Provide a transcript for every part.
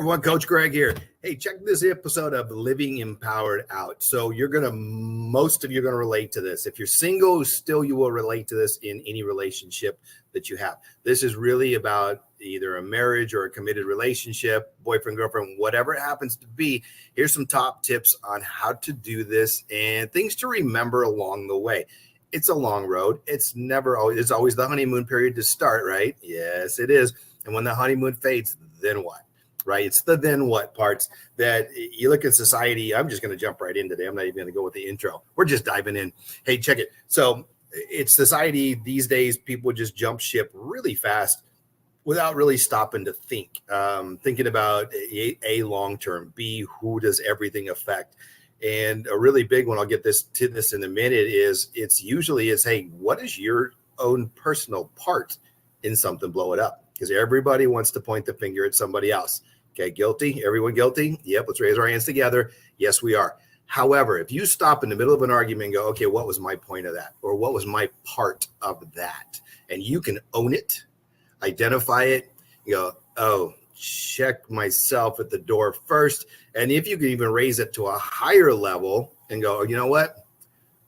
everyone, Coach Greg here. Hey, check this episode of Living Empowered out. So most of you are going to relate to this. If you're single, still you will relate to this in any relationship that you have. This is really about either a marriage or a committed relationship, boyfriend, girlfriend, whatever it happens to be. Here's some top tips on how to do this and things to remember along the way. It's a long road. It's always the honeymoon period to start, right? Yes, it is. And when the honeymoon fades, then what? Right? It's the then what parts that you look at society. I'm just going to jump right in today. I'm not even going to go with the intro. We're just diving in. Hey, check it. So it's society these days. People just jump ship really fast without really stopping to think, thinking about A, long-term, B, who does everything affect? And a really big one, I'll get to this in a minute, is hey, what is your own personal part in something blow it up? Because everybody wants to point the finger at somebody else. Okay, guilty? Everyone guilty? Yep, let's raise our hands together. Yes, we are. However, if you stop in the middle of an argument and go, okay, what was my point of that? Or what was my part of that? And you can own it, identify it, you go, oh, check myself at the door first. And if you can even raise it to a higher level and go, you know what?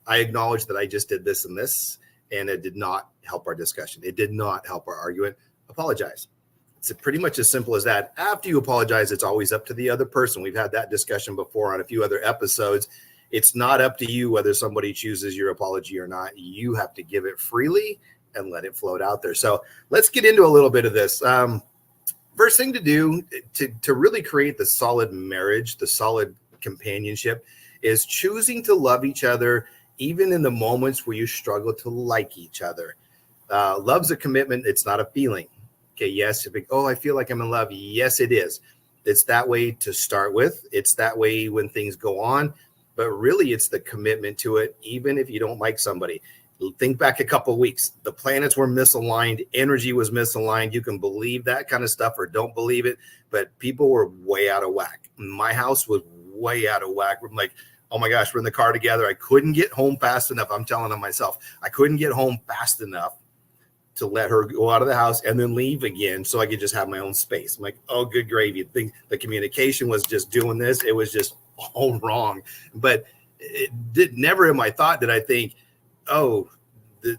I acknowledge that I just did this and this, and it did not help our discussion. It did not help our argument. Apologize. It's pretty much as simple as that. After you apologize, it's always up to the other person. We've had that discussion before on a few other episodes. It's not up to you whether somebody chooses your apology or not. You have to give it freely and let it float out there. So let's get into a little bit of this. First thing to do to really create the solid marriage, the solid companionship, is choosing to love each other, even in the moments where you struggle to like each other. Love's a commitment. It's not a feeling. Okay, yes, I feel like I'm in love. Yes, it is. It's that way to start with. It's that way when things go on. But really, it's the commitment to it, even if you don't like somebody. Think back a couple of weeks. The planets were misaligned. Energy was misaligned. You can believe that kind of stuff or don't believe it. But people were way out of whack. My house was way out of whack. I'm like, oh my gosh, we're in the car together. I couldn't get home fast enough. I'm telling them myself, I couldn't get home fast enough to let her go out of the house and then leave again so I could just have my own space. I'm like, oh, good gravy. The communication was just doing this. It was just all wrong. But never in my thought did I think, oh,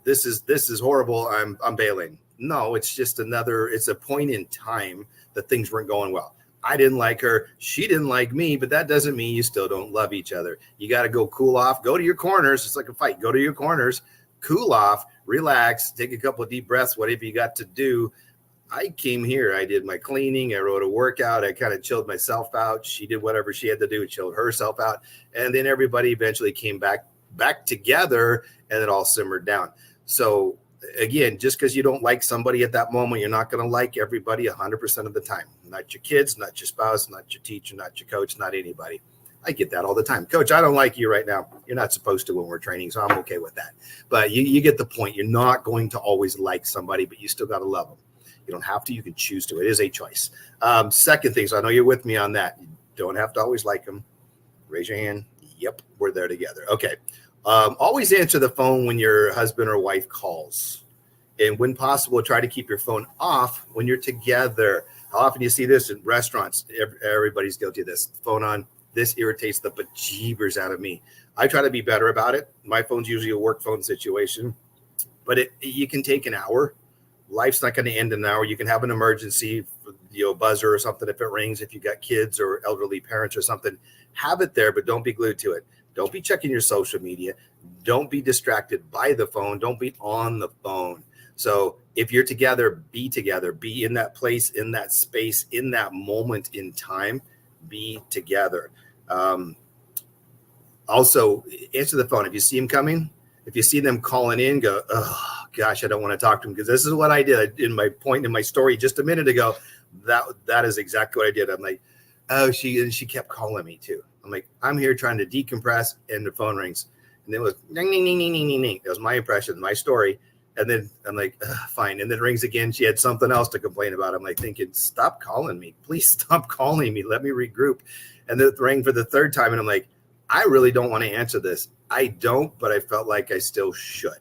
this is horrible. I'm bailing. No, it's just it's a point in time that things weren't going well. I didn't like her. She didn't like me, but that doesn't mean you still don't love each other. You got to go cool off, go to your corners. It's like a fight. Go to your corners, cool off, relax, take a couple of deep breaths, whatever you got to do. I came here. I did my cleaning. I wrote a workout. I kind of chilled myself out. She did whatever she had to do, chilled herself out. And then everybody eventually came back together, and it all simmered down. So again, just because you don't like somebody at that moment, you're not going to like everybody 100% of the time. Not your kids, not your spouse, not your teacher, not your coach, not anybody. I get that all the time. Coach, I don't like you right now. You're not supposed to when we're training, so I'm okay with that. But you get the point. You're not going to always like somebody, but you still got to love them. You don't have to. You can choose to. It is a choice. Second thing, so I know you're with me on that. You don't have to always like them. Raise your hand. Yep, we're there together. Okay. Always answer the phone when your husband or wife calls. And when possible, try to keep your phone off when you're together. How often do you see this in restaurants? Everybody's guilty of this. Phone on. This irritates the bejeebers out of me. I try to be better about it. My phone's usually a work phone situation, but you can take an hour. Life's not going to end in an hour. You can have an emergency, buzzer or something if it rings, if you got kids or elderly parents or something. Have it there, but don't be glued to it. Don't be checking your social media. Don't be distracted by the phone. Don't be on the phone. So if you're together, be in that place, in that space, in that moment in time, be together. Also, answer the phone. If you see them coming, if you see them calling in, go, oh, gosh, I don't want to talk to them, because this is what I did in my point in my story just a minute ago. That is exactly what I did. I'm like, oh, she kept calling me too. I'm like, I'm here trying to decompress, and the phone rings. And it was ding, ding, ding, ding, ding, ding, ding. That was my impression, my story. And then I'm like, fine. And then it rings again. She had something else to complain about. I'm like thinking, stop calling me. Please stop calling me. Let me regroup. And then it rang for the third time. And I'm like, I really don't want to answer this. I don't, but I felt like I still should.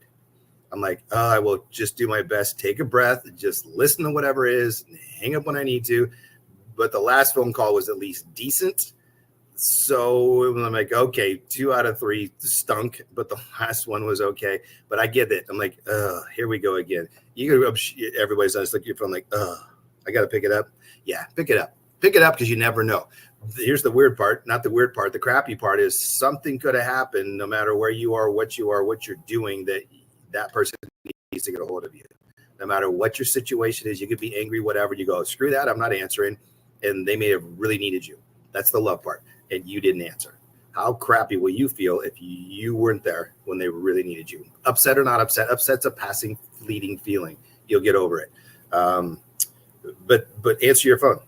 I'm like, oh, I will just do my best. Take a breath. Just listen to whatever it is. Hang up when I need to. but the last phone call was at least decent. So I'm like, okay, 2 out of 3 stunk, but the last one was okay. But I get it. I'm like, here we go again. Everybody's on like your phone, like, I got to pick it up. Yeah, pick it up. Pick it up because you never know. Here's the weird part, not the weird part. The crappy part is something could have happened no matter where you are, what you're doing, that person needs to get a hold of you. No matter what your situation is, you could be angry, whatever. You go, screw that, I'm not answering. And they may have really needed you. That's the love part. And you didn't answer. How crappy will you feel if you weren't there when they really needed you? Upset or not upset? Upset's a passing, fleeting feeling. You'll get over it. But answer your phone.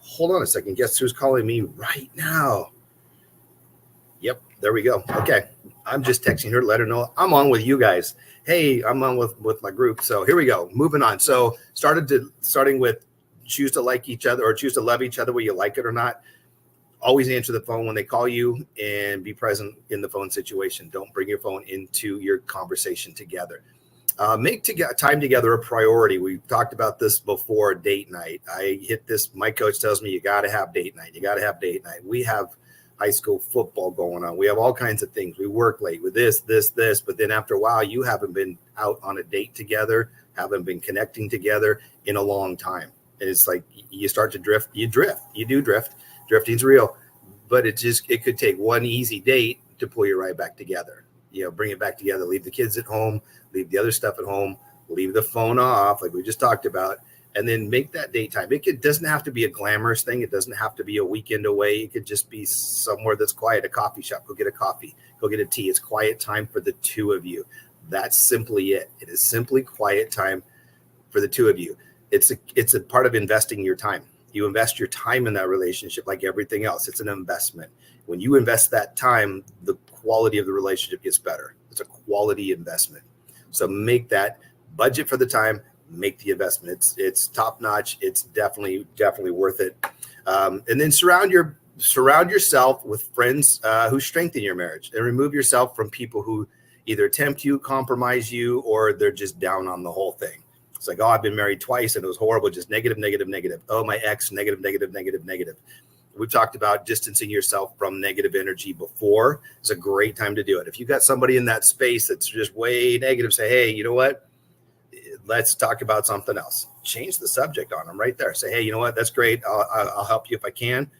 Hold on a second. Guess who's calling me right now? Yep, there we go. Okay, I'm just texting her to let her know I'm on with you guys. Hey, I'm on with my group. So here we go. Moving on. So starting with choose to like each other or choose to love each other, whether you like it or not. Always answer the phone when they call you and be present in the phone situation. Don't bring your phone into your conversation together. Make time together a priority. We've talked about this before, date night. I hit this. My coach tells me you got to have date night. You got to have date night. We have high school football going on. We have all kinds of things. We work late with this. But then after a while, you haven't been out on a date together, haven't been connecting together in a long time. And it's like you start to drift. You do drift. Drifting's real, but it could take one easy date to pull you right back together. Bring it back together. Leave the kids at home, leave the other stuff at home, leave the phone off, like we just talked about, and then make that date time. It doesn't have to be a glamorous thing. It doesn't have to be a weekend away. It could just be somewhere that's quiet, a coffee shop. Go get a coffee, go get a tea. It's quiet time for the two of you. That's simply it. It is simply quiet time for the two of you. It's a part of investing your time. You invest your time in that relationship like everything else. It's an investment. When you invest that time, the quality of the relationship gets better. It's a quality investment. So make that budget for the time, make the investment. It's top notch. It's definitely worth it. And then surround yourself with friends who strengthen your marriage, and remove yourself from people who either tempt you, compromise you, or they're just down on the whole thing. It's like, oh, I've been married twice and it was horrible. Just negative. Oh, my ex, negative. We've talked about distancing yourself from negative energy before. It's a great time to do it. If you got somebody in that space that's just way negative, say, hey, you know what? Let's talk about something else. Change the subject on them right there. Say, hey, you know what? That's great. I'll help you if I can,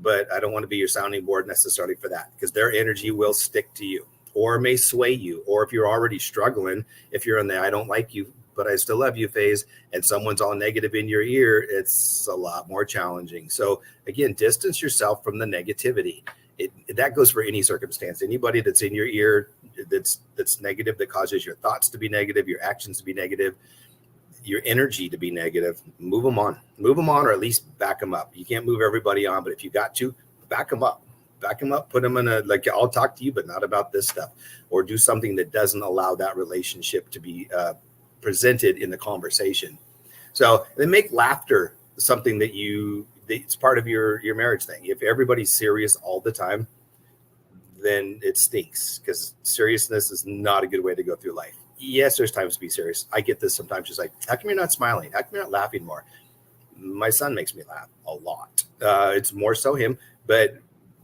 but I don't want to be your sounding board necessarily for that, because their energy will stick to you or may sway you. Or if you're already struggling, if you're in the I don't like you, but I still love you phase, and someone's all negative in your ear, it's a lot more challenging. So again, distance yourself from the negativity. That goes for any circumstance. Anybody that's in your ear that's negative, that causes your thoughts to be negative, your actions to be negative, your energy to be negative, move them on, or at least back them up. You can't move everybody on, but if you got to, back them up, put them in like, I'll talk to you, but not about this stuff, or do something that doesn't allow that relationship to be presented in the conversation. So then make laughter something that it's part of your marriage thing. If everybody's serious all the time, then it stinks, because seriousness is not a good way to go through life. Yes, there's times to be serious. I get this sometimes. Just like, how come you're not smiling? How come you're not laughing more? My son makes me laugh a lot. It's more so him, but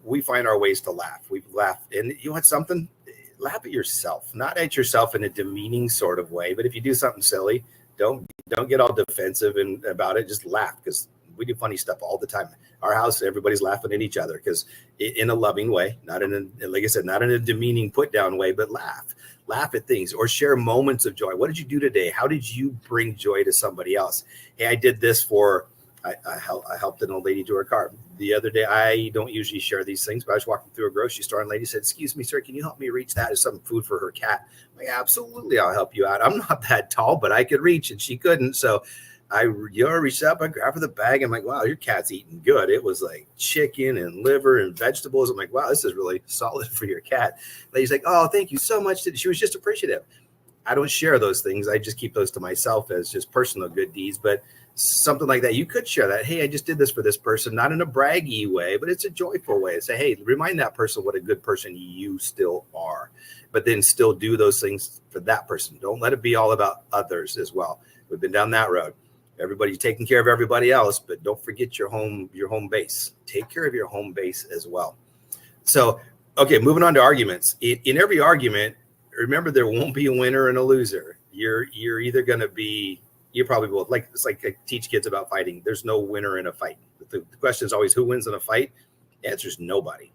we find our ways to laugh. We laugh, and you want something? Laugh at yourself, not at yourself in a demeaning sort of way. But if you do something silly, don't get all defensive about it. Just laugh, because we do funny stuff all the time. Our house, everybody's laughing at each other, because in a loving way, not in a, like I said, not in a demeaning put down way, but laugh at things, or share moments of joy. What did you do today? How did you bring joy to somebody else? Hey, I did this for, I helped an old lady to her car the other day. I don't usually share these things, but I was walking through a grocery store, and a lady said, excuse me, sir, can you help me reach that? It's some food for her cat. I'm like, absolutely, I'll help you out. I'm not that tall, but I could reach, and she couldn't. So I reached up, I grabbed her the bag. I'm like, wow, your cat's eating good. It was like chicken and liver and vegetables. I'm like, wow, this is really solid for your cat. Lady's like, oh, thank you so much. She was just appreciative. I don't share those things. I just keep those to myself as just personal good deeds. But something like that, you could share that. Hey, I just did this for this person, not in a braggy way, but it's a joyful way. Say, hey, remind that person what a good person you still are, but then still do those things for that person. Don't let it be all about others as well. We've been down that road. Everybody's taking care of everybody else, but don't forget your home base. Take care of your home base as well. So, okay, moving on to arguments. In every argument, remember there won't be a winner and a loser. You're either going to be, you probably will, like, it's like I teach kids about fighting. There's no winner in a fight. The question is always who wins in a fight. The answer is nobody,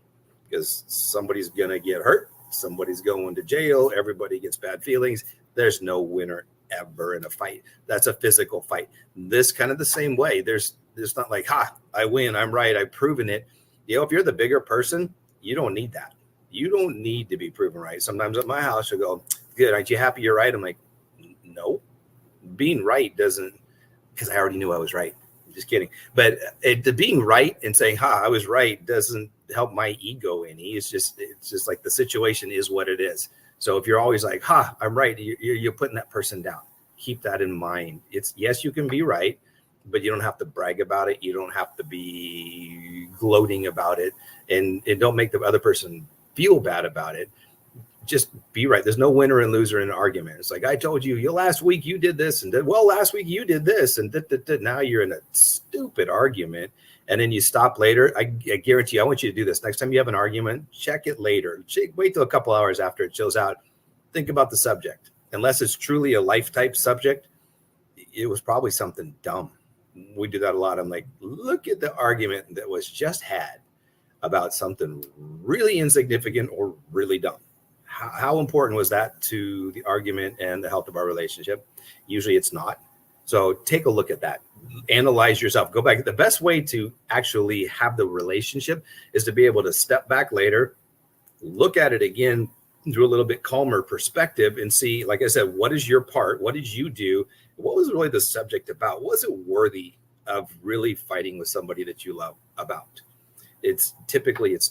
because somebody's going to get hurt. Somebody's going to jail. Everybody gets bad feelings. There's no winner ever in a fight. That's a physical fight. This kind of the same way. There's not like, I win, I'm right, I've proven it. If you're the bigger person, you don't need that. You don't need to be proven right. Sometimes at my house, you'll go, good, aren't you happy you're right? I'm like, no. Being right doesn't, because I already knew I was right. I'm just kidding. But the being right and saying, I was right doesn't help my ego any. It's just like the situation is what it is. So if you're always like, I'm right, you're putting that person down. Keep that in mind. Yes, you can be right, but you don't have to brag about it. You don't have to be gloating about it, and don't make the other person feel bad about it. Just be right. There's no winner and loser in an argument. It's like, I told you, last week you did this, and last week you did this, and now you're in a stupid argument. And then you stop later. I guarantee you, I want you to do this. Next time you have an argument, check it later. Wait till a couple hours after it chills out. Think about the subject. Unless it's truly a life type subject, it was probably something dumb. We do that a lot. I'm like, look at the argument that was just had about something really insignificant or really dumb. How important was that to the argument and the health of our relationship? Usually it's not. So take a look at that. Analyze yourself. Go back. The best way to actually have the relationship is to be able to step back later, look at it again through a little bit calmer perspective and see, like I said, what is your part? What did you do? What was really the subject about? Was it worthy of really fighting with somebody that you love about? It's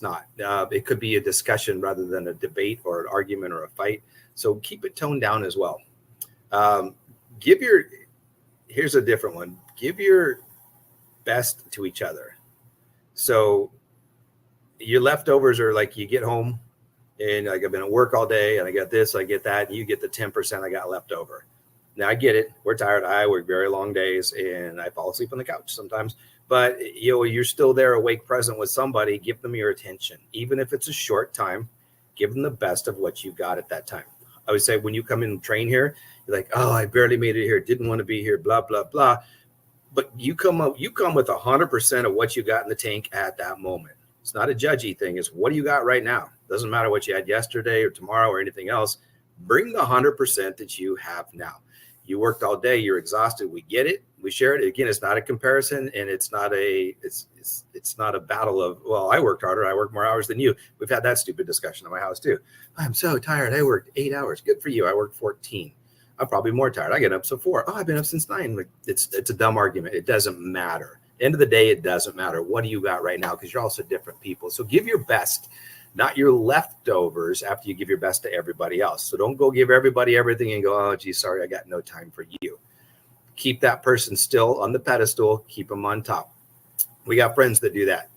not. It could be a discussion rather than a debate or an argument or a fight. So keep it toned down as well. Here's a different one. Give your best to each other. So your leftovers are like, you get home and like, I've been at work all day and I got this, I get that, and you get the 10% I got left over. Now I get it. We're tired. I work very long days and I fall asleep on the couch sometimes, but you're still there awake, present with somebody. Give them your attention. Even if it's a short time, give them the best of what you got at that time. I would say when you come in and train here, you're like, I barely made it here. Didn't want to be here, blah, blah, blah. But you come with 100% of what you got in the tank at that moment. It's not a judgy thing. It's what do you got right now? Doesn't matter what you had yesterday or tomorrow or anything else. Bring the 100% that you have now. You worked all day. You're exhausted. We get it. We share it. Again, it's not a comparison, and it's not a battle of, I worked harder. I worked more hours than you. We've had that stupid discussion in my house too. I'm so tired. I worked 8 hours. Good for you. I worked 14. I'm probably more tired. I get up till 4. I've been up since 9. Like, it's a dumb argument. It doesn't matter. End of the day, it doesn't matter. What do you got right now? Because you're also different people. So give your best, not your leftovers after you give your best to everybody else. So don't go give everybody everything and go, gee, sorry, I got no time for you. Keep that person still on the pedestal. Keep them on top. We got friends that do that.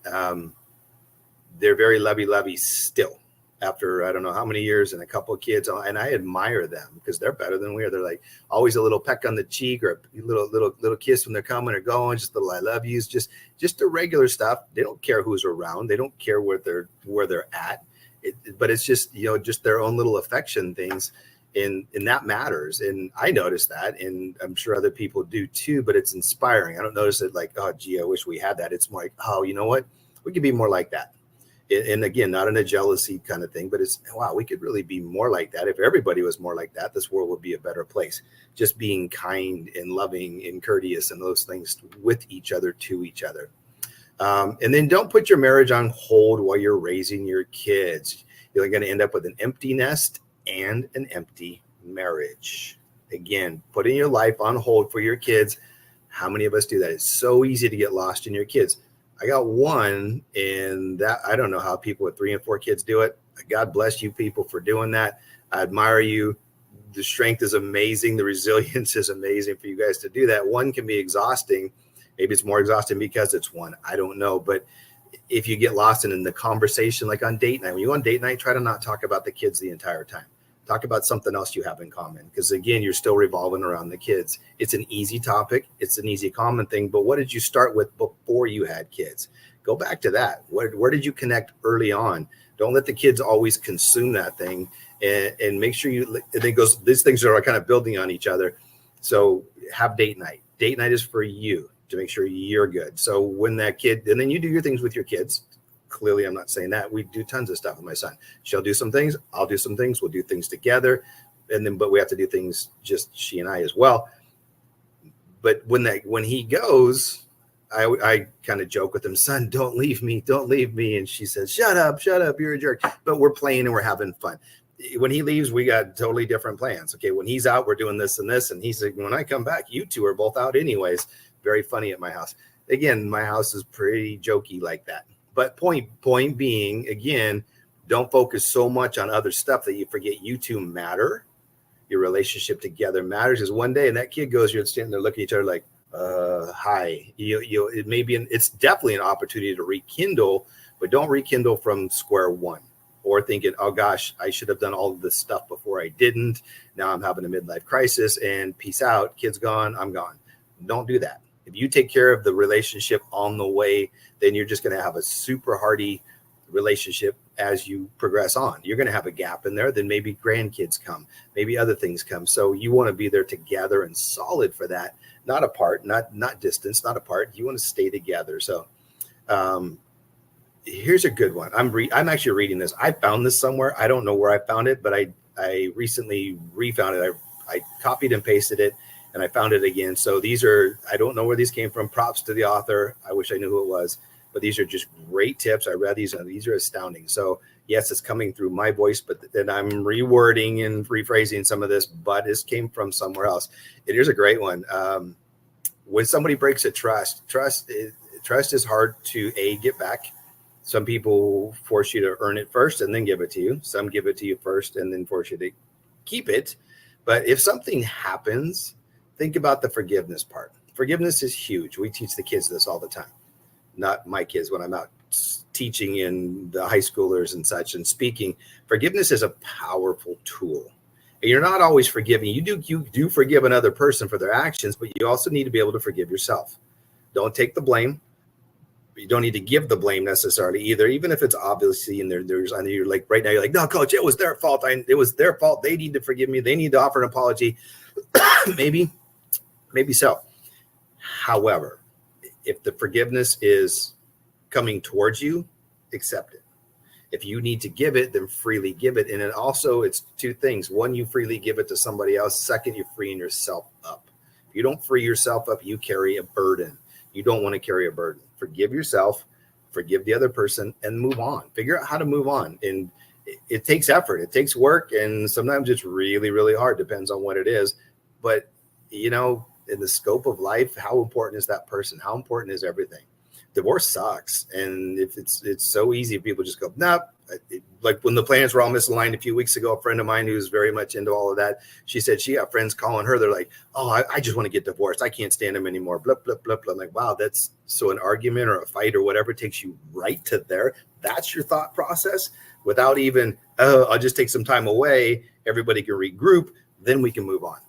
They're very lovey still after I don't know how many years and a couple of kids. And I admire them because they're better than we are. They're like always a little peck on the cheek or a little kiss when they're coming or going, just a little I love yous, just the regular stuff. They don't care who's around. They don't care where they're at. But it's just, just their own little affection things. And that matters. And I notice that, and I'm sure other people do too, but it's inspiring. I don't notice it like, oh, gee, I wish we had that. It's more like, oh, you know what? We could be more like that. And again, not in a jealousy kind of thing, but it's, wow, we could really be more like that. If everybody was more like that, this world would be a better place. Just being kind and loving and courteous and those things with each other, to each other. And then don't put your marriage on hold while you're raising your kids. You're going to end up with an empty nest and an empty marriage. Again, putting your life on hold for your kids. How many of us do that? It's so easy to get lost in your kids. I got one, and that I don't know how people with 3 and 4 kids do it. God bless you people for doing that. I admire you. The strength is amazing. The resilience is amazing for you guys to do that. One can be exhausting. Maybe it's more exhausting because it's one. I don't know. But if you get lost in the conversation, like on date night, when you go on date night, try to not talk about the kids the entire time. Talk about something else you have in common. Because again, you're still revolving around the kids. It's an easy topic. It's an easy common thing. But what did you start with before you had kids? Go back to that. Where did you connect early on? Don't let the kids always consume that thing, and make sure these things are kind of building on each other. So have date night. Date night is for you to make sure you're good. So when that kid, and then you do your things with your kids. Clearly, I'm not saying that. We do tons of stuff with my son. She'll do some things. I'll do some things. We'll do things together. But we have to do things just she and I as well. But when he goes, I kind of joke with him, son, don't leave me. And she says, shut up. You're a jerk. But we're playing and we're having fun. When he leaves, we got totally different plans. Okay. When he's out, we're doing this and this. And he's like, when I come back, you two are both out anyways. Very funny at my house. Again, my house is pretty jokey like that. But point being, again, don't focus so much on other stuff that you forget you two matter. Your relationship together matters. Because one day, and that kid goes, you're standing there looking at each other like, hi. It's definitely an opportunity to rekindle, but don't rekindle from square one or thinking, oh gosh, I should have done all of this stuff before I didn't. Now I'm having a midlife crisis and peace out. Kid's gone. I'm gone. Don't do that. If you take care of the relationship on the way, then you're just going to have a super hearty relationship as you progress on. You're going to have a gap in there. Then maybe grandkids come, maybe other things come. So you want to be there together and solid for that, not apart, not distance, not apart. You want to stay together. So here's a good one. I'm actually reading this. I found this somewhere. I don't know where I found it, but I recently refound it. I copied and pasted it. And I found it again. So I don't know where these came from. Props to the author. I wish I knew who it was, but these are just great tips. I read these and these are astounding. So yes, it's coming through my voice, but then I'm rewording and rephrasing some of this, but this came from somewhere else. And here's a great one. When somebody breaks a trust is hard to get back. Some people force you to earn it first and then give it to you. Some give it to you first and then force you to keep it. But if something happens, think about the forgiveness part. Forgiveness is huge. We teach the kids this all the time. Not my kids when I'm out teaching in the high schoolers and such and speaking. Forgiveness is a powerful tool. And you're not always forgiving. You do forgive another person for their actions, but you also need to be able to forgive yourself. Don't take the blame. You don't need to give the blame necessarily either, even if it's obviously in there's on you're like right now, you're like, no, coach, it was their fault. It was their fault. They need to forgive me. They need to offer an apology. Maybe so. However, if the forgiveness is coming towards you, accept it. If you need to give it, then freely give it. And it's two things. One, you freely give it to somebody else. Second, you're freeing yourself up. If you don't free yourself up, you carry a burden. You don't want to carry a burden. Forgive yourself, forgive the other person, and move on. Figure out how to move on. And it takes effort. It takes work. And sometimes it's really, really hard. Depends on what it is. But, in the scope of life, how important is that person? How important is everything? Divorce sucks. And if it's so easy, people just go, nah. Like when the plans were all misaligned a few weeks ago, a friend of mine who's very much into all of that, she said she got friends calling her. They're like, oh, I just want to get divorced. I can't stand him anymore. Blah, blah, blah, blah. I'm like, wow, that's so an argument or a fight or whatever takes you right to there. That's your thought process without even, I'll just take some time away. Everybody can regroup. Then we can move on.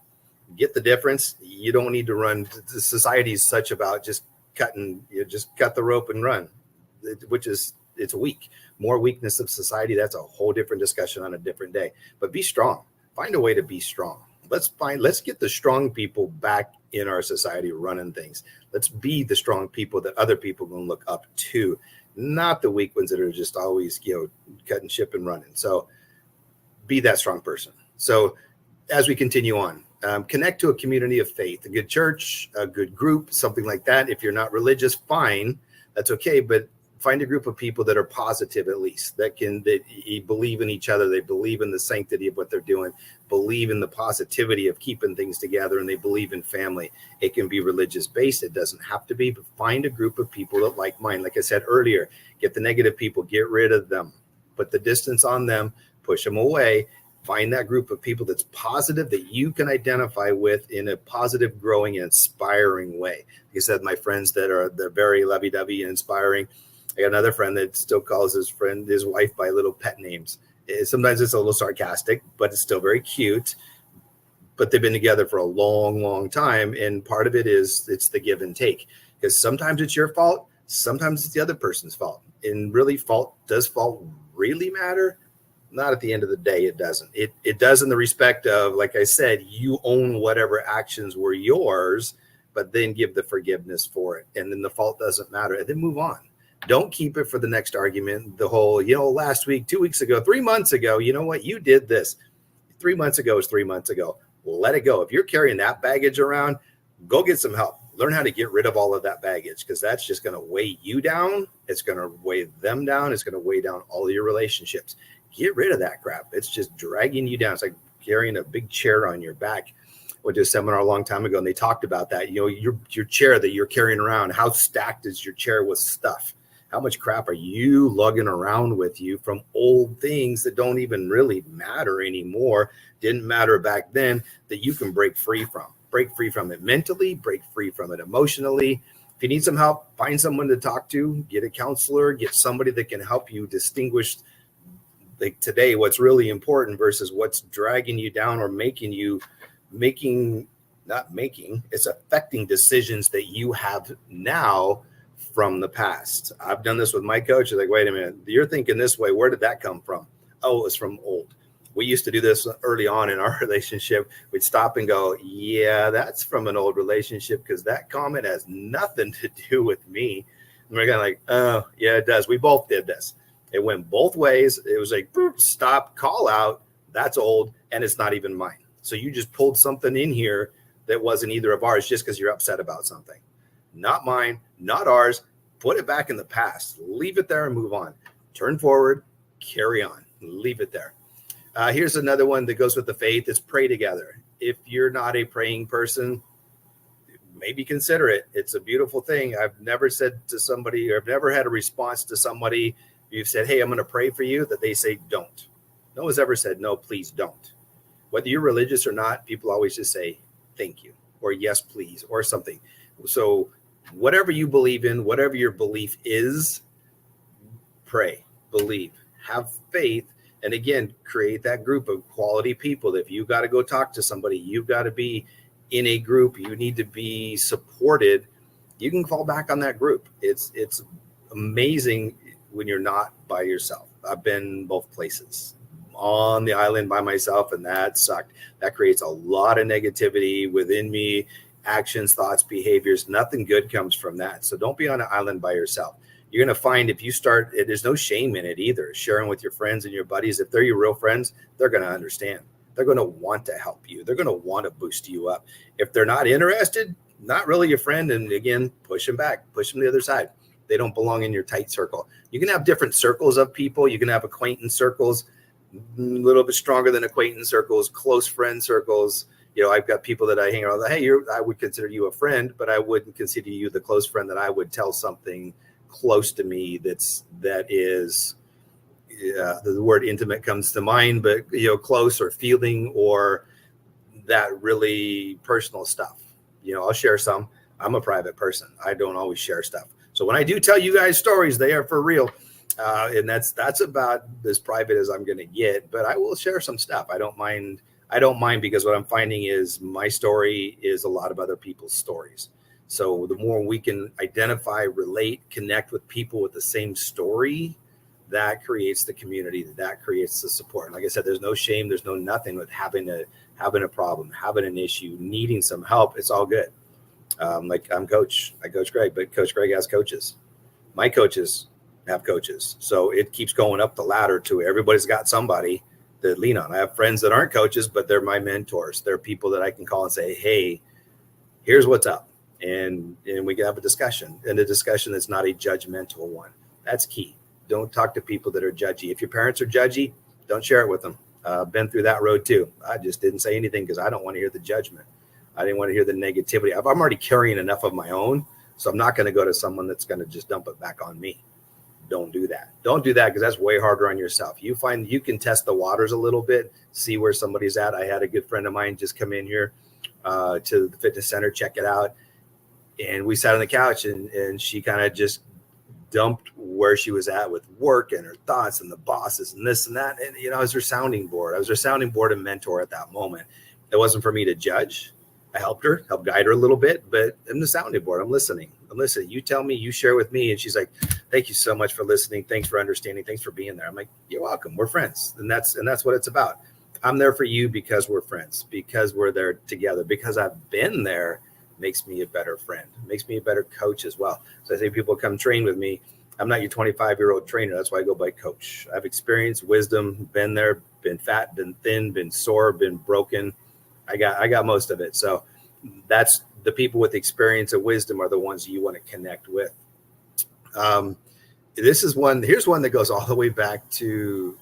Get the difference. You don't need to run. Society is such about just cut the rope and run, which is, it's weak. More weakness of society. That's a whole different discussion on a different day, but be strong. Find a way to be strong. Let's get the strong people back in our society running things. Let's be the strong people that other people can look up to, not the weak ones that are just always, cutting ship and running. So be that strong person. So as we continue on, connect to a community of faith, a good church, a good group, something like that. If you're not religious, fine, that's okay. But find a group of people that are positive, at least that believe in each other. They believe in the sanctity of what they're doing, believe in the positivity of keeping things together, and they believe in family. It can be religious based. It doesn't have to be, but find a group of people that like mine. Like I said earlier, get the negative people, get rid of them, put the distance on them, push them away. Find that group of people that's positive that you can identify with in a positive, growing, and inspiring way. Like I said, my friends they're very lovey-dovey and inspiring. I got another friend that still calls his wife by little pet names. Sometimes it's a little sarcastic, but it's still very cute. But they've been together for a long, long time. And part of it is it's the give and take, because sometimes it's your fault. Sometimes it's the other person's fault. And really, does fault really matter? Not at the end of the day, it doesn't. It does in the respect of, like I said, you own whatever actions were yours, but then give the forgiveness for it. And then the fault doesn't matter. And then move on. Don't keep it for the next argument. The whole, last week, 2 weeks ago, 3 months ago, you know what? You did this. 3 months ago is 3 months ago. Let it go. If you're carrying that baggage around, go get some help. Learn how to get rid of all of that baggage, because that's just going to weigh you down. It's going to weigh them down. It's going to weigh down all of your relationships. Get rid of that crap. It's just dragging you down. It's like carrying a big chair on your back. I went to a seminar a long time ago, and they talked about that. Your chair that you're carrying around, how stacked is your chair with stuff? How much crap are you lugging around with you from old things that don't even really matter anymore, didn't matter back then, that you can break free from? Break free from it mentally, break free from it emotionally. If you need some help, find someone to talk to, get a counselor, get somebody that can help you distinguish, like today, what's really important versus what's dragging you down or it's affecting decisions that you have now from the past. I've done this with my coach. Like, wait a minute, you're thinking this way. Where did that come from? Oh, it was from old. We used to do this early on in our relationship. We'd stop and go, yeah, that's from an old relationship, because that comment has nothing to do with me. And we're kind of like, oh, yeah, it does. We both did this. It went both ways. It was like, boop, stop, call out. That's old, and it's not even mine. So you just pulled something in here that wasn't either of ours just because you're upset about something. Not mine, not ours. Put it back in the past. Leave it there and move on. Turn forward, carry on. Leave it there. Here's another one that goes with the faith. It's pray together. If you're not a praying person, maybe consider it. It's a beautiful thing. I've never said to somebody, or I've never had a response to somebody, you've said, hey, I'm going to pray for you, that they say don't. No one's ever said, no, please don't. Whether you're religious or not, people always just say, thank you, or yes, please, or something. So whatever you believe in, whatever your belief is, pray, believe, have faith. And again, create that group of quality people. If you've got to go talk to somebody, you've got to be in a group, you need to be supported. You can fall back on that group. It's amazing when you're not by yourself. I've been both places, on the island by myself, and that sucked. That creates a lot of negativity within me, actions, thoughts, behaviors. Nothing good comes from that. So don't be on an island by yourself. You're going to find if you start, there's no shame in it either. Sharing with your friends and your buddies, if they're your real friends, they're going to understand. They're going to want to help you. They're going to want to boost you up. If they're not interested, not really your friend, and again, push them back, push them to the other side. They don't belong in your tight circle. You can have different circles of people. You can have acquaintance circles, a little bit stronger than acquaintance circles, close friend circles. I've got people that I hang around with. Hey, I would consider you a friend, but I wouldn't consider you the close friend that I would tell something close to me that is the word intimate comes to mind, but close or feeling or that really personal stuff. I'll share some. I'm a private person. I don't always share stuff. So when I do tell you guys stories, they are for real. And that's about as private as I'm going to get, but I will share some stuff. I don't mind because what I'm finding is my story is a lot of other people's stories. So the more we can identify, relate, connect with people with the same story, that creates the community, that creates the support. And like I said, there's no shame, there's no nothing with having a problem, having an issue, needing some help. It's all good. Like I coach Greg, but Coach Greg has coaches. My coaches have coaches. So it keeps going up the ladder to everybody's got somebody to lean on. I have friends that aren't coaches, but they're my mentors. They're people that I can call and say, hey, here's what's up. And we can have a discussion, and a discussion that's not a judgmental one. That's key. Don't talk to people that are judgy. If your parents are judgy, don't share it with them. Been through that road too. I just didn't say anything because I don't want to hear the judgment. I didn't want to hear the negativity. I'm already carrying enough of my own, so I'm not going to go to someone that's going to just dump it back on me. Don't do that. Don't do that because that's way harder on yourself. You find you can test the waters a little bit, see where somebody's at. I had a good friend of mine just come in here to the fitness center, check it out. And we sat on the couch and she kind of just dumped where she was at with work and her thoughts and the bosses and this and that. And, I was her sounding board. I was her sounding board and mentor at that moment. It wasn't for me to judge. I helped guide her a little bit, but I'm the sounding board. I'm listening. You tell me, you share with me. And she's like, thank you so much for listening. Thanks for understanding. Thanks for being there. I'm like, you're welcome. We're friends. And that's what it's about. I'm there for you because we're friends, because we're there together, because I've been there. Makes me a better friend, makes me a better coach as well. So I say people come train with me. I'm not your 25-year-old trainer. That's why I go by coach. I've experienced wisdom, been there, been fat, been thin, been sore, been broken. I got most of it. So that's the people with experience of wisdom are the ones you want to connect with. Here's one that goes all the way back to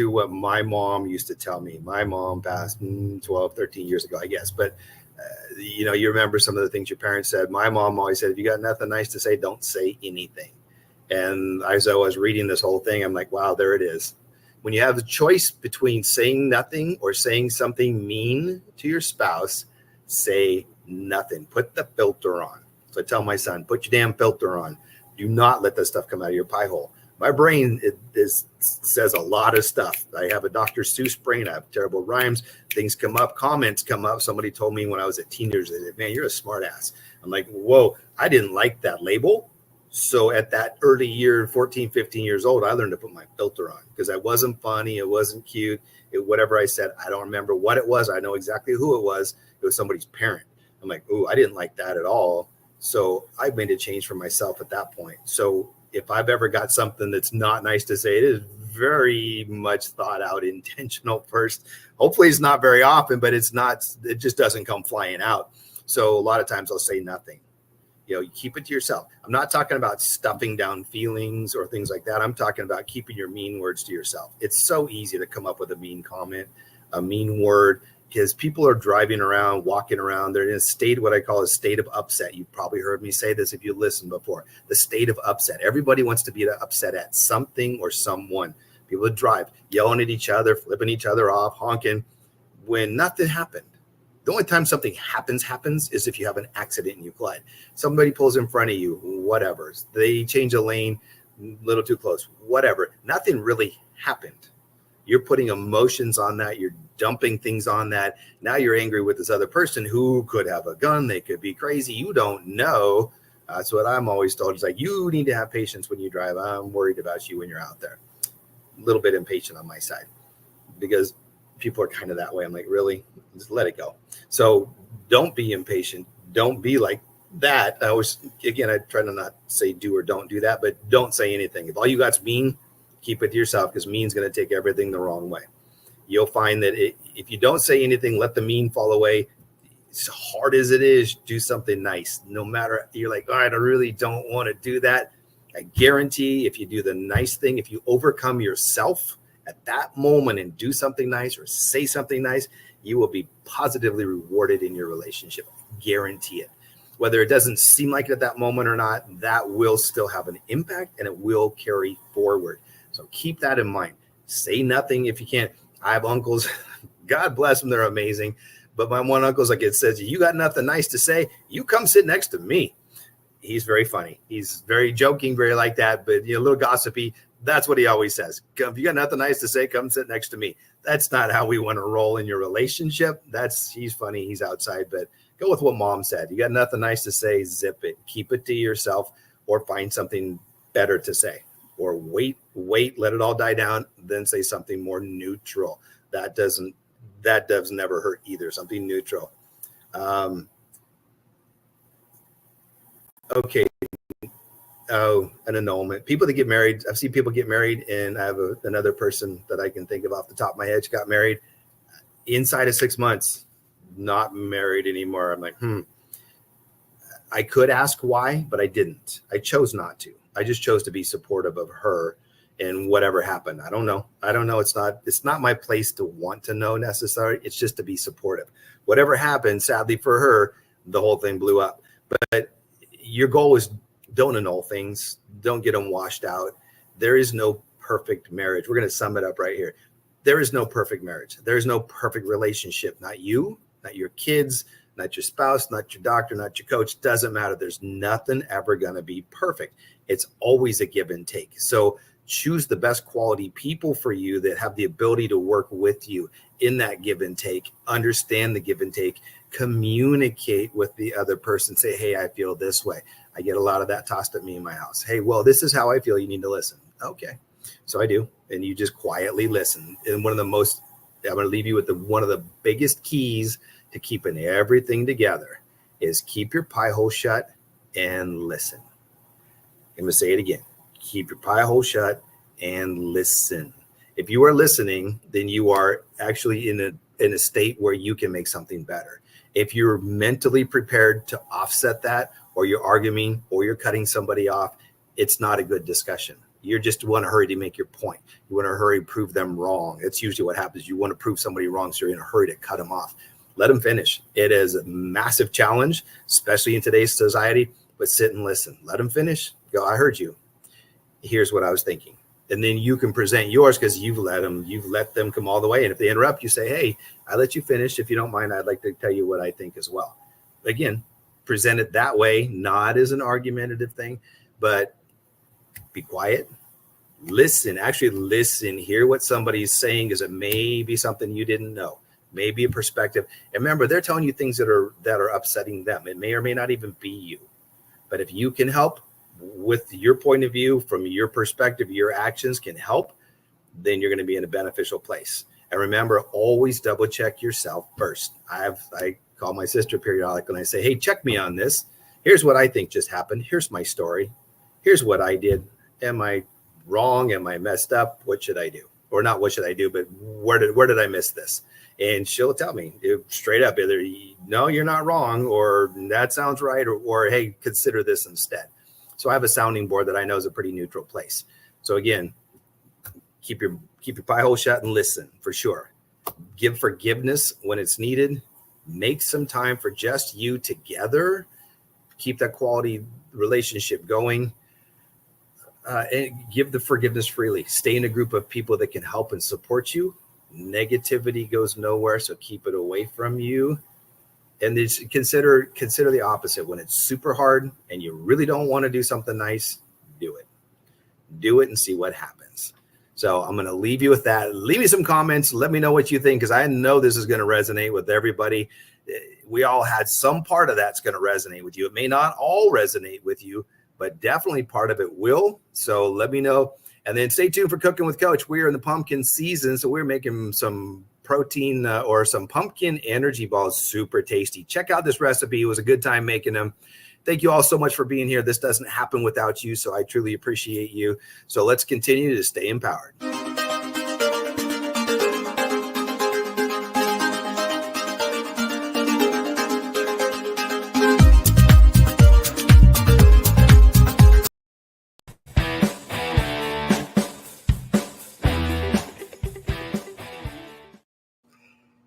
what my mom used to tell me. My mom passed 12, 13 years ago, I guess. But you remember some of the things your parents said. My mom always said, if you got nothing nice to say, don't say anything. And as I was reading this whole thing, I'm like, wow, there it is. When you have the choice between saying nothing or saying something mean to your spouse, say nothing. Put the filter on. So I tell my son, put your damn filter on. Do not let that stuff come out of your pie hole. My brain says a lot of stuff. I have a Dr. Seuss brain. I have terrible rhymes. Things come up. Comments come up. Somebody told me when I was a teenager, they said, man, you're a smart ass. I'm like, whoa, I didn't like that label. So at that early year, 14, 15 years old, I learned to put my filter on because I wasn't funny. It wasn't cute. Whatever I said, I don't remember what it was. I know exactly who it was. It was somebody's parent. I'm like, ooh, I didn't like that at all. So I made a change for myself at that point. So if I've ever got something that's not nice to say, it is very much thought out, intentional first. Hopefully it's not very often, but it just doesn't come flying out. So a lot of times I'll say nothing. You keep it to yourself. I'm not talking about stuffing down feelings or things like that. I'm talking about keeping your mean words to yourself. It's so easy to come up with a mean comment, a mean word, because people are driving around, walking around. They're in a state, what I call a state of upset. You've probably heard me say this if you listened before. The state of upset. Everybody wants to be upset at something or someone. People that drive, yelling at each other, flipping each other off, honking, when nothing happened. The only time something happens is if you have an accident and you collide. Somebody pulls in front of you, whatever. They change a lane, a little too close, whatever. Nothing really happened. You're putting emotions on that. You're dumping things on that. Now you're angry with this other person who could have a gun. They could be crazy. You don't know. That's what I'm always told. It's like, you need to have patience when you drive. I'm worried about you when you're out there. A little bit impatient on my side because people are kind of that way. I'm like, really? Just let it go. So don't be impatient. Don't be like that. I try to not say do or don't do that, but don't say anything. If all you got's mean, keep it to yourself because mean's going to take everything the wrong way. You'll find that if you don't say anything, let the mean fall away. As hard as it is, do something nice. No matter, you're like, all right, I really don't want to do that. I guarantee if you do the nice thing, if you overcome yourself at that moment and do something nice or say something nice, you will be positively rewarded in your relationship. Guarantee it. Whether it doesn't seem like it at that moment or not, that will still have an impact and it will carry forward. So keep that in mind. Say nothing if you can't. I have uncles, God bless them, they're amazing. But my one uncle's like, it says, you got nothing nice to say, you come sit next to me. He's very funny. He's very joking, very like that, but a little gossipy. That's what he always says. If you got nothing nice to say, come sit next to me. That's not how we want to roll in your relationship. He's funny. He's outside, but go with what mom said. You got nothing nice to say, zip it. Keep it to yourself or find something better to say. Or wait, let it all die down, then say something more neutral. That does never hurt either. Something neutral. Okay. Oh, an annulment. People that get married, I've seen people get married, and I have another person that I can think of off the top of my head got married inside of 6 months, not married anymore. I'm like, I could ask why, but I didn't. I chose not to. I just chose to be supportive of her and whatever happened. I don't know. It's not my place to want to know necessarily. It's just to be supportive. Whatever happened, sadly for her, the whole thing blew up. But your goal is don't annul things. Don't get them washed out. There is no perfect marriage. We're going to sum it up right here. There is no perfect marriage. There is no perfect relationship. Not you, not your kids, not your spouse, not your doctor, not your coach. Doesn't matter. There's nothing ever going to be perfect. It's always a give and take. So choose the best quality people for you that have the ability to work with you in that give and take, understand the give and take, communicate with the other person, say, hey, I feel this way. I get a lot of that tossed at me in my house. Hey, well, this is how I feel. You need to listen. Okay. So I do. And you just quietly listen. And I'm going to leave you with one of the biggest keys to keeping everything together is keep your pie hole shut and listen. I'm going to say it again. Keep your pie hole shut and listen. If you are listening, then you are actually in a state where you can make something better. If you're mentally prepared to offset that, or you're arguing, or you're cutting somebody off, it's not a good discussion. You just want to hurry to make your point. You want to hurry to prove them wrong. It's usually what happens. You want to prove somebody wrong, so you're in a hurry to cut them off. Let them finish. It is a massive challenge, especially in today's society, but sit and listen. Let them finish. Go, I heard you. Here's what I was thinking. And then you can present yours because you've let them come all the way. And if they interrupt, you say, hey, I let you finish. If you don't mind, I'd like to tell you what I think as well. Again, present it that way, not as an argumentative thing, but be quiet. Listen, actually listen, hear what somebody's saying, because it may be something you didn't know, maybe a perspective. And remember, they're telling you things that are upsetting them. It may or may not even be you. But if you can help with your point of view, from your perspective, your actions can help, then you're going to be in a beneficial place. And remember, always double check yourself first. I call my sister periodically and I say, hey, check me on this. Here's what I think just happened. Here's my story. Here's what I did. Am I wrong? Am I messed up? What should I do? Or not what should I do, but where did I miss this? And she'll tell me straight up, either no, you're not wrong, or that sounds right, or hey, consider this instead. So I have a sounding board that I know is a pretty neutral place. So again, keep your pie hole shut and listen, for sure. Give forgiveness when it's needed. Make some time for just you together. Keep that quality relationship going. And give the forgiveness freely. Stay in a group of people that can help and support you. Negativity goes nowhere, so keep it away from you. And just consider the opposite. When it's super hard and you really don't want to do something nice, do it. Do it and see what happens. So I'm going to leave you with that. Leave me some comments. Let me know what you think, because I know this is going to resonate with everybody. We all had some part of that's going to resonate with you. It may not all resonate with you, but definitely part of it will. So let me know. And then stay tuned for Cooking with Coach. We are in the pumpkin season, so we're making some protein or some pumpkin energy balls. Super tasty. Check out this recipe. It was a good time making them. Thank you all so much for being here. This doesn't happen without you, so I truly appreciate you. So let's continue to stay empowered.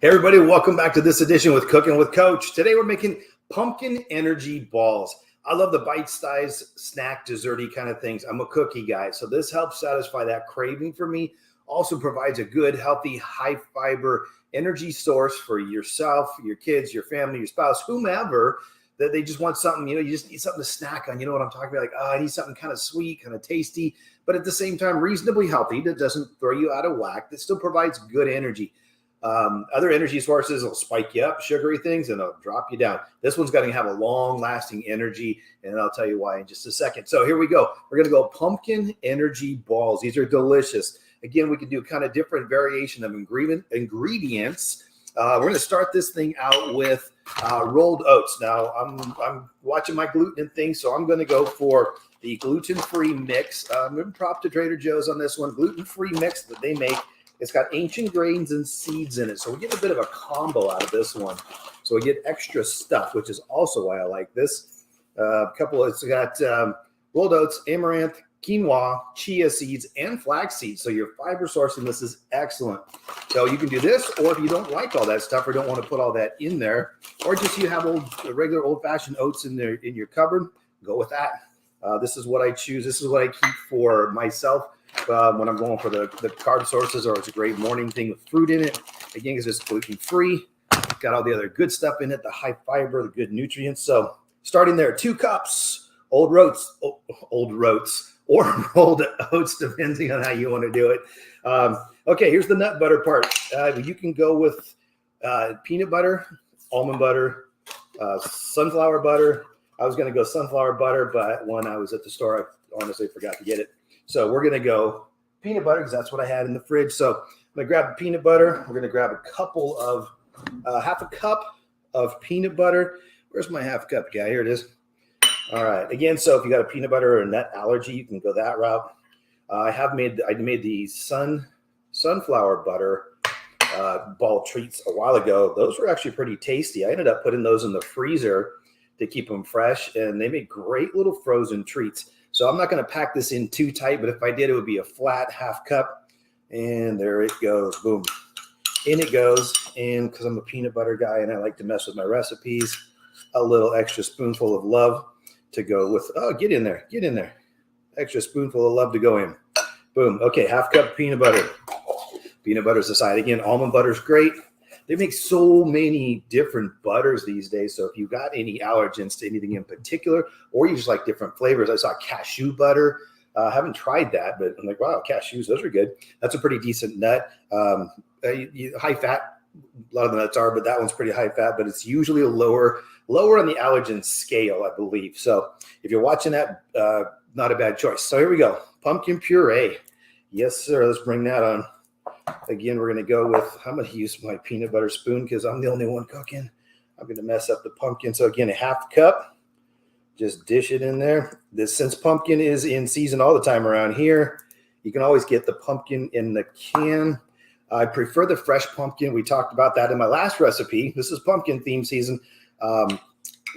Hey everybody, welcome back to this edition with Cooking with Coach. Today we're making pumpkin energy balls. I love the bite-sized snack, desserty kind of things. I'm a cookie guy, so this helps satisfy that craving for me. Also provides a good, healthy, high-fiber energy source for yourself, your kids, your family, your spouse, whomever, that they just want something, you just need something to snack on. You know what I'm talking about? Like, I need something kind of sweet, kind of tasty, but at the same time, reasonably healthy, that doesn't throw you out of whack, that still provides good energy. Other energy sources will spike you up, sugary things, and they'll drop you down. This one's going to have a long-lasting energy, and I'll tell you why in just a second. So here we go. We're going to go pumpkin energy balls. These are delicious. Again, we can do kind of different variation of ingredients. We're going to start this thing out with rolled oats. Now, I'm watching my gluten thing, so I'm going to go for the gluten-free mix. I'm going to prop to Trader Joe's on this one. Gluten-free mix that they make. It's got ancient grains and seeds in it. So we get a bit of a combo out of this one. So we get extra stuff, which is also why I like this. It's got rolled oats, amaranth, quinoa, chia seeds, and flax seeds. So your fiber source in this is excellent. So you can do this, or if you don't like all that stuff or don't want to put all that in there, or just you have regular old-fashioned oats in your cupboard, go with that. This is what I choose. This is what I keep for myself. When I'm going for the carb sources, or it's a great morning thing with fruit in it. Again, because it's gluten-free. got all the other good stuff in it, the high fiber, the good nutrients. So starting there, 2 cups, old oats, or rolled oats, depending on how you want to do it. Okay, here's the nut butter part. You can go with peanut butter, almond butter, sunflower butter. I was going to go sunflower butter, but when I was at the store, I honestly forgot to get it. So we're going to go peanut butter because that's what I had in the fridge. So I'm going to grab the peanut butter. We're going to grab a couple of, half a cup of peanut butter. Where's my half cup guy? Here it is. All right. Again, so if you got a peanut butter or a nut allergy, you can go that route. I made the sunflower butter ball treats a while ago. Those were actually pretty tasty. I ended up putting those in the freezer to keep them fresh, and they made great little frozen treats. So I'm not going to pack this in too tight, but if I did, it would be a flat half cup. And there it goes. Boom. In it goes. And because I'm a peanut butter guy and I like to mess with my recipes, a little extra spoonful of love to go with. Oh, get in there. Get in there. Extra spoonful of love to go in. Boom. Okay, half cup peanut butter. Peanut butter's aside. Again, almond butter's great. They make so many different butters these days. So if you got any allergens to anything in particular, or you just like different flavors, I saw cashew butter. I haven't tried that, but I'm like, wow, cashews, those are good. That's a pretty decent nut. High fat, a lot of the nuts are, but that one's pretty high fat, but it's usually a lower on the allergen scale, I believe. So if you're watching that, not a bad choice. So here we go. Pumpkin puree. Yes, sir. Let's bring that on. Again, we're going to go with, I'm going to use my peanut butter spoon because I'm the only one cooking. I'm going to mess up the pumpkin. So again, a half cup, just dish it in there. Since pumpkin is in season all the time around here, you can always get the pumpkin in the can. I prefer the fresh pumpkin. We talked about that in my last recipe. This is pumpkin theme season.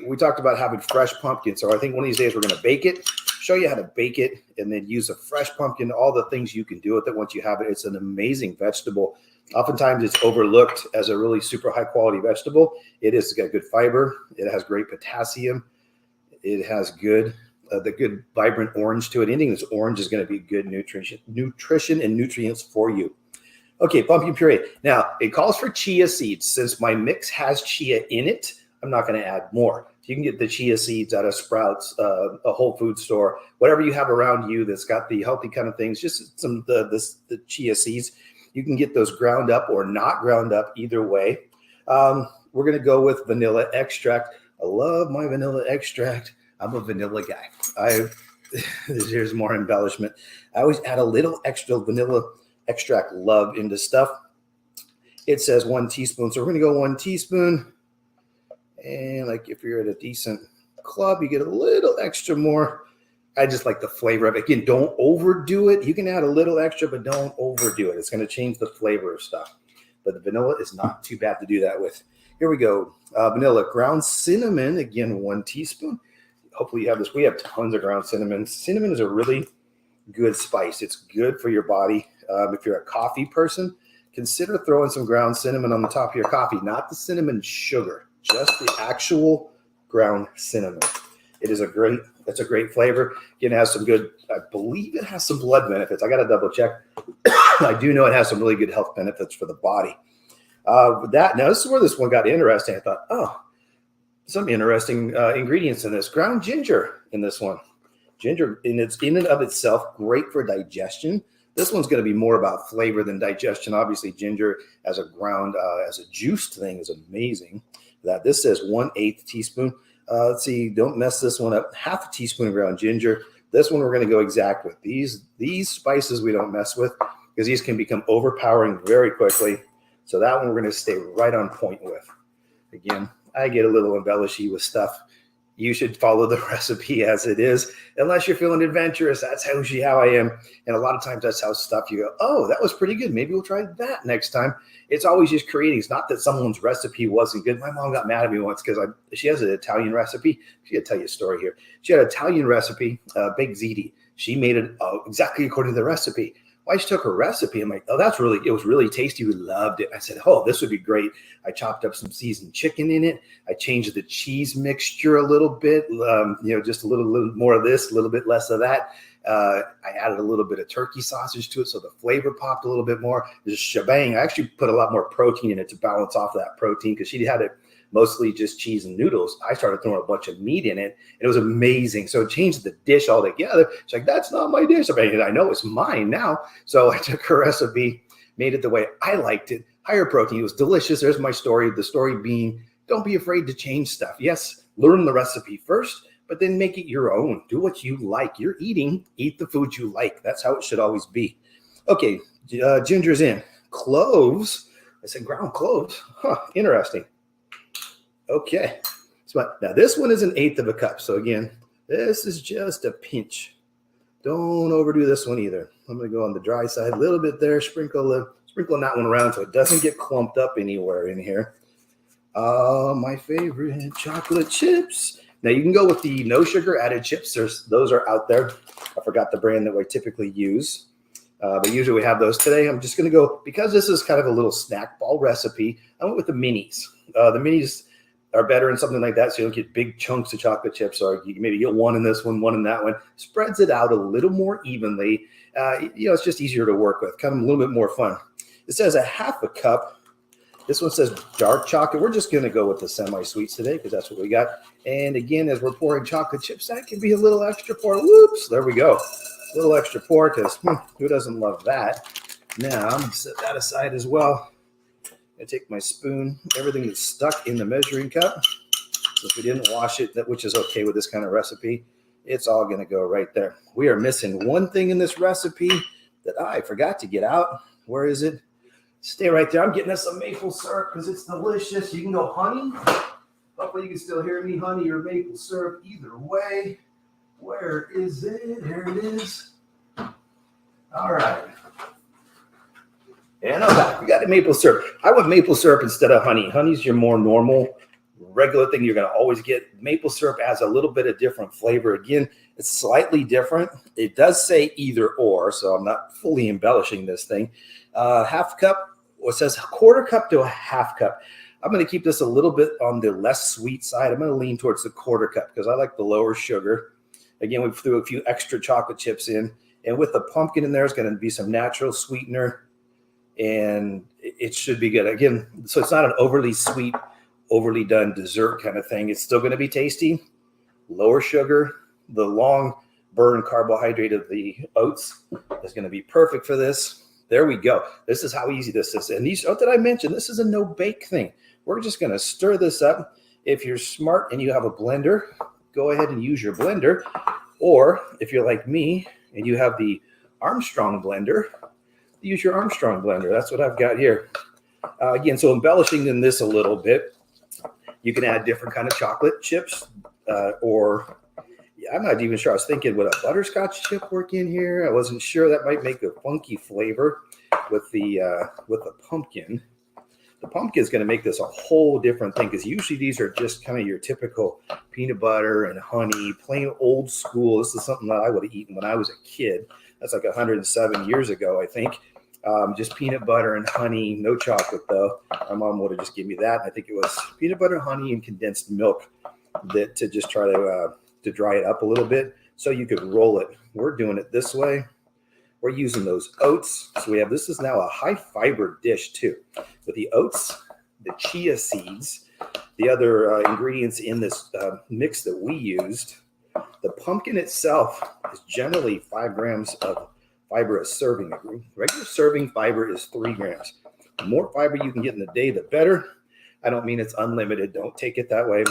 We talked about having fresh pumpkin. So I think one of these days we're going to bake it, show you how to bake it, and then use a fresh pumpkin, all the things you can do with it once you have it. It's an amazing vegetable. Oftentimes it's overlooked as a really super high quality vegetable. It's got good fiber. It has great potassium. It has the good vibrant orange to it. Anything that's orange is going to be good nutrition and nutrients for you. Okay, pumpkin puree. Now, it calls for chia seeds. Since my mix has chia in it, I'm not going to add more. You can get the chia seeds out of Sprouts, a Whole Food store, whatever you have around you that's got the healthy kind of things, just the chia seeds. You can get those ground up or not ground up, either way. We're going to go with vanilla extract. I love my vanilla extract. I'm a vanilla guy. Here's more embellishment. I always add a little extra vanilla extract love into stuff. It says 1 teaspoon. So we're going to go 1 teaspoon. And like if you're at a decent club, you get a little extra more. I just like the flavor of it. Again, don't overdo it. You can add a little extra, but don't overdo it. It's going to change the flavor of stuff. But the vanilla is not too bad to do that with. Here we go. Vanilla, ground cinnamon. Again, 1 teaspoon. Hopefully you have this. We have tons of ground cinnamon. Cinnamon is a really good spice. It's good for your body. If you're a coffee person, consider throwing some ground cinnamon on the top of your coffee, not the cinnamon sugar. Just the actual ground cinnamon. It's a great flavor. Again, it has some good, I believe it has some blood benefits. I got to double check. I do know it has some really good health benefits for the body. Now this is where this one got interesting. I thought, oh, some interesting ingredients in this. Ground ginger in this one. Ginger, and it's in and of itself great for digestion. This one's going to be more about flavor than digestion. Obviously, ginger as a ground, as a juiced thing is amazing. This says 1/8 teaspoon. Let's see, don't mess this one up. Half a teaspoon of ground ginger. This one we're going to go exact with. These spices we don't mess with because these can become overpowering very quickly. So that one we're going to stay right on point with. Again, I get a little embellishy with stuff. You should follow the recipe as it is, unless you're feeling adventurous. That's how I am. And a lot of times that's how stuff you go, oh, that was pretty good. Maybe we'll try that next time. It's always just creating. It's not that someone's recipe wasn't good. My mom got mad at me once because she has an Italian recipe. She got to tell you a story here. She had an Italian recipe, baked ziti. She made it exactly according to the recipe. Well, I just took her recipe. I'm like, oh, it was really tasty. We loved it. I said, oh, this would be great. I chopped up some seasoned chicken in it. I changed the cheese mixture a little bit, just a little more of this, a little bit less of that. I added a little bit of turkey sausage to it, so the flavor popped a little bit more. Just shebang. I actually put a lot more protein in it to balance off that protein because she had it mostly just cheese and noodles. I started throwing a bunch of meat in it, and it was amazing. So it changed the dish altogether. She's like, that's not my dish. I know it's mine now. So I took her recipe, made it the way I liked it. Higher protein. It was delicious. There's my story. The story being, don't be afraid to change stuff. Yes, learn the recipe first, but then make it your own. Do what you like. You're eating. Eat the food you like. That's how it should always be. Okay, ginger's in. Cloves. I said ground cloves. Huh, interesting. Okay, so now this one is 1/8 of a cup. So again, this is just a pinch. Don't overdo this one either. I'm gonna go on the dry side a little bit there. Sprinkle that one around so it doesn't get clumped up anywhere in here. My favorite chocolate chips. Now you can go with the no sugar added chips. Those are out there. I forgot the brand that we typically use. But usually we have those today. I'm just gonna go, because this is kind of a little snack ball recipe, I went with the minis. The minis are better in something like that, so you don't get big chunks of chocolate chips, or you can maybe get one in this one in that one. Spreads it out a little more evenly. It's just easier to work with, kind of a little bit more fun. It says 1/2 cup. This one says dark chocolate. We're just going to go with the semi-sweets today because that's what we got. And again, as we're pouring chocolate chips, that can be a little extra pour. Whoops, there we go. A little extra pour because who doesn't love that? Now, I'm going to set that aside as well. I take my spoon. Everything is stuck in the measuring cup. So if we didn't wash it, which is okay with this kind of recipe, it's all going to go right there. We are missing one thing in this recipe that I forgot to get out. Where is it? Stay right there. I'm getting us some maple syrup because it's delicious. You can go honey. Hopefully you can still hear me. Honey or maple syrup, either way. Where is it? Here it is. All right. And I'm back. We got the maple syrup. I want maple syrup instead of honey. Honey's your more normal, regular thing you're going to always get. Maple syrup adds a little bit of different flavor. Again, it's slightly different. It does say either or, so I'm not fully embellishing this thing. 1/2 cup. Well, it says 1/4 cup to 1/2 cup. I'm going to keep this a little bit on the less sweet side. I'm going to lean towards the 1/4 cup because I like the lower sugar. Again, we threw a few extra chocolate chips in. And with the pumpkin in there, it's going to be some natural sweetener. And it should be good. Again, so it's not an overly sweet, overly done dessert kind of thing. It's still going to be tasty. Lower sugar. The long burn carbohydrate of the oats is going to be perfect for this. There we go. This is how easy this is. And what did I mention? This is a no-bake thing. We're just going to stir this up. If you're smart and you have a blender, go ahead and use your blender. Or if you're like me and you have the Armstrong blender, use your Armstrong blender. That's what I've got here. Again, so embellishing in this a little bit, you can add different kind of chocolate chips I'm not even sure. I was thinking, would a butterscotch chip work in here? I wasn't sure. That might make a funky flavor with the pumpkin. The pumpkin is going to make this a whole different thing because usually these are just kind of your typical peanut butter and honey, plain old school. This is something that I would have eaten when I was a kid. That's like 107 years ago, I think. Just peanut butter and honey, no chocolate though. My mom would have just given me that. I think it was peanut butter, honey, and condensed milk to just try to dry it up a little bit so you could roll it. We're doing it this way. We're using those oats. So this is now a high fiber dish too. With the oats, the chia seeds, the other ingredients in this mix that we used. The pumpkin itself is generally 5 grams of fiber a serving. Regular serving fiber is 3 grams. The more fiber you can get in the day, the better. I don't mean it's unlimited. Don't take it that way.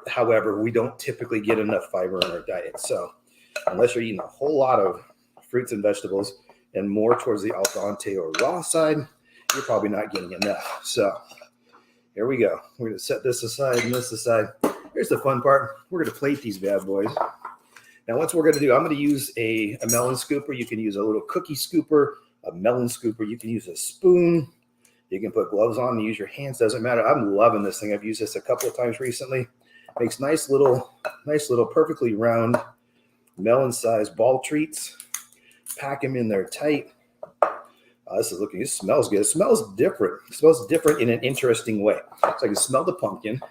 However, we don't typically get enough fiber in our diet. So unless you're eating a whole lot of fruits and vegetables and more towards the al dente or raw side, you're probably not getting enough. So here we go. We're going to set this aside and this aside. Here's the fun part. We're going to plate these bad boys. Now, what we're going to do, I'm going to use a melon scooper. You can use a little cookie scooper, a melon scooper. You can use a spoon. You can put gloves on and use your hands. Doesn't matter. I'm loving this thing. I've used this a couple of times recently. Makes nice little perfectly round melon-sized ball treats. pack them in there tight. It smells good. It smells different. It smells different in an interesting way. So I can smell the pumpkin,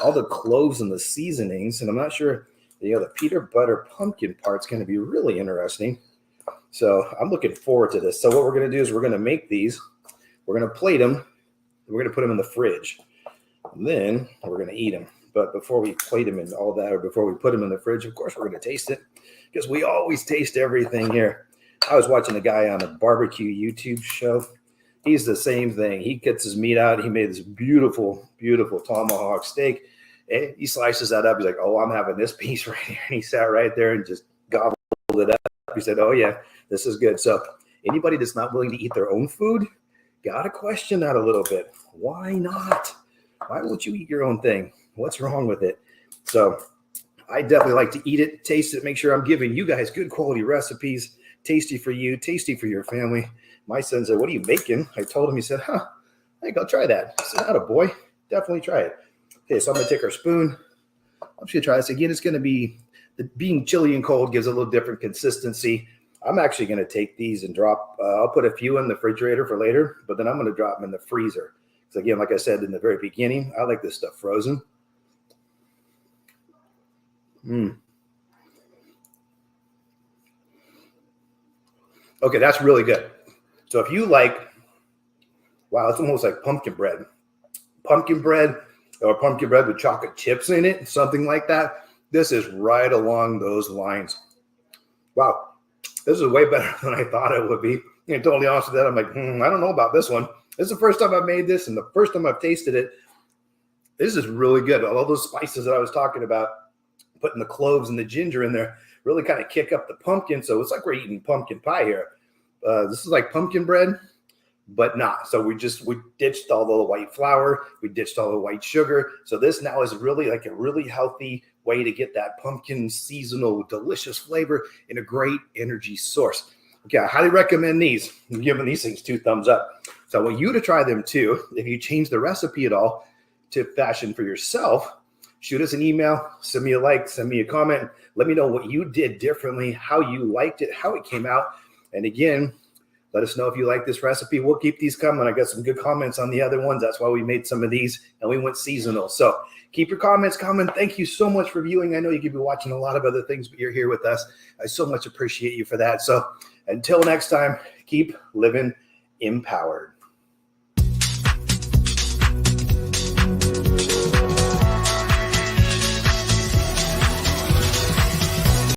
all the cloves and the seasonings, and I'm not sure, the peanut butter pumpkin part's going to be really interesting. So I'm looking forward to this. So what we're going to do is we're going to make these. We're going to plate them. We're going to put them in the fridge. And then we're going to eat them. But before we plate them and all that, or before we put them in the fridge, of course, we're going to taste it because we always taste everything here. I was watching a guy on a barbecue YouTube show. He's the same thing. He gets his meat out. He made this beautiful, beautiful tomahawk steak. And he slices that up. He's like, oh, I'm having this piece right here. And he sat right there and just gobbled it up. He said, oh, yeah, this is good. So anybody that's not willing to eat their own food, got to question that a little bit. Why not? Why won't you eat your own thing? What's wrong with it? So I definitely like to eat it, taste it, make sure I'm giving you guys good quality recipes. Tasty for you, tasty for your family. My son said, what are you making? I told him, he said, I think I'll try that. I said, atta boy, definitely try it. Okay, so I'm going to take our spoon. I'm just going to try this. Again, it's going to be, being chilly and cold gives a little different consistency. I'm actually going to take these and drop, I'll put a few in the refrigerator for later, but then I'm going to drop them in the freezer. Because again, like I said in the very beginning, I like this stuff frozen. Okay, that's really good. So if you like, wow, it's almost like pumpkin bread or pumpkin bread with chocolate chips in it, something like that. This is right along those lines. Wow, this is way better than I thought it would be. And totally honest with that, I'm like, I don't know about this one. This is the first time I've made this and the first time I've tasted it. This is really good. All those spices that I was talking about, putting the cloves and the ginger in there, really kind of kick up the pumpkin. So it's like we're eating pumpkin pie here. This is like pumpkin bread, but not. So we ditched all the white flour. We ditched all the white sugar. So this now is really like a really healthy way to get that pumpkin seasonal delicious flavor and a great energy source. Okay, I highly recommend these. I'm giving these things 2 thumbs up. So I want you to try them too. If you change the recipe at all to fashion for yourself, shoot us an email, send me a like, send me a comment. Let me know what you did differently, how you liked it, how it came out. And again, let us know if you like this recipe. We'll keep these coming. I got some good comments on the other ones. That's why we made some of these and we went seasonal. So keep your comments coming. Thank you so much for viewing. I know you could be watching a lot of other things, but you're here with us. I so much appreciate you for that. So until next time, keep living empowered.